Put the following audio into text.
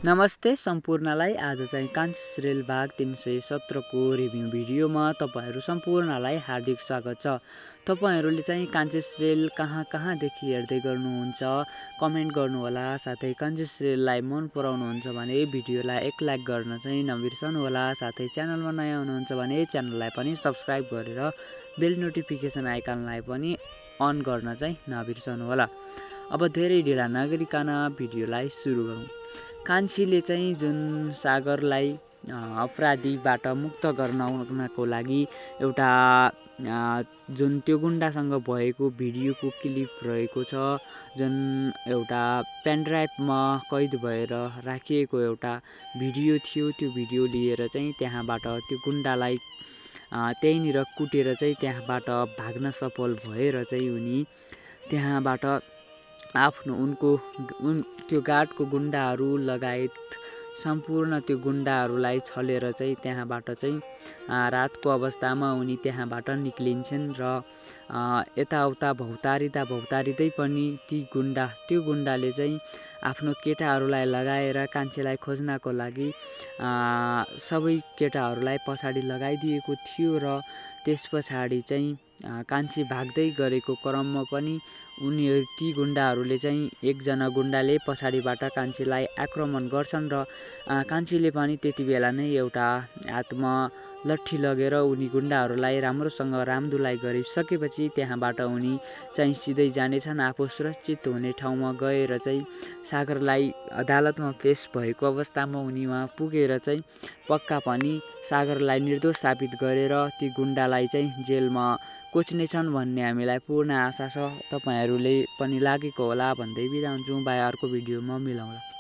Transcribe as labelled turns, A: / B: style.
A: नमस्ते सम्पूर्णलाई। आज चाहिँ कान्छी सिरियल भाग 317 को रिभ्यू भिडियोमा तपाईहरु सम्पूर्णलाई हार्दिक स्वागत छ। तपाईहरुले चाहिँ कान्छी सिरियल कहाँदेखि हेर्दै गर्नुहुन्छ कमेन्ट गर्नु होला। साथै कान्छी सिरियललाई मन पराउनुहुन्छ भने भिडियोलाई एक लाइक गर्न चाहिँ नबिर्सनु होला। साथै च्यानलमा नयाँ हुनुहुन्छ भने च्यानललाई पनि सब्स्क्राइब गरेर बेल नोटिफिकेसन आइकनलाई पनि अन गर्न चाहिँ नबिर्सनु होला। अब धेरै ढिला नगरिकन भिडियोलाई सुरु गरौँ। कान्छीले चाहिँ जुन सागरलाई अपराधीबाट मुक्त गराउनको लागि एउटा जुन त्यो गुण्डासँग भएको भिडियोको क्लिप रहेको छ, जुन एउटा पेनड्राइभमा कैद भएर राखिएको एउटा भिडियो थियो, त्यो भिडियो लिएर चाहिँ त्यहाँबाट त्यो गुण्डालाई त्यहीँनिर कुटेर चाहिँ त्यहाँबाट भाग्न सफल भएर चाहिँ उनी त्यहाँबाट आफ्नो त्यो गार्डको गुण्डाहरू लगायत सम्पूर्ण त्यो गुण्डाहरूलाई छलेर चाहिँ त्यहाँबाट चाहिँ रातको अवस्थामा उनी त्यहाँबाट निक्लिन्छन् र यताउता भौतारिँदै पनि त्यो गुण्डाले चाहिँ आफ्नो केटाहरूलाई लगाएर कान्छीलाई खोज्नको लागि सबै केटाहरूलाई पछाडि लगाइदिएको थियो र त्यस पछाडि चाहिँ कान्छी भाग्दै गरेको क्रममा पनि ती गुण्डाहरूले चाहिँ एकजना गुण्डाले पछाडिबाट कान्छीलाई आक्रमण गर्छन् र कान्छीले पनि त्यति बेला नै एउटा हातमा लट्ठी लगेर उनी गुण्डाहरूलाई राम्रोसँग रामदुलाई गरिसकेपछि त्यहाँबाट उनी चाहिँ सिधै जानेछन् आफू सुरक्षित हुने ठाउँमा गएर चाहिँ सागरलाई अदालतमा पेश भएको अवस्थामा उनी वहाँ पुगेर चाहिँ पक्का पनि सागरलाई निर्दोष साबित गरेर ती गुण्डालाई चाहिँ जेलमा कोच्नेछन् भन्ने हामीलाई पूर्ण आशा छ। तपाईहरुले पनि लागेको होला भन्दै बिदा हुन्छु। बाइ, अर्को भिडियोमा मिलाउँला।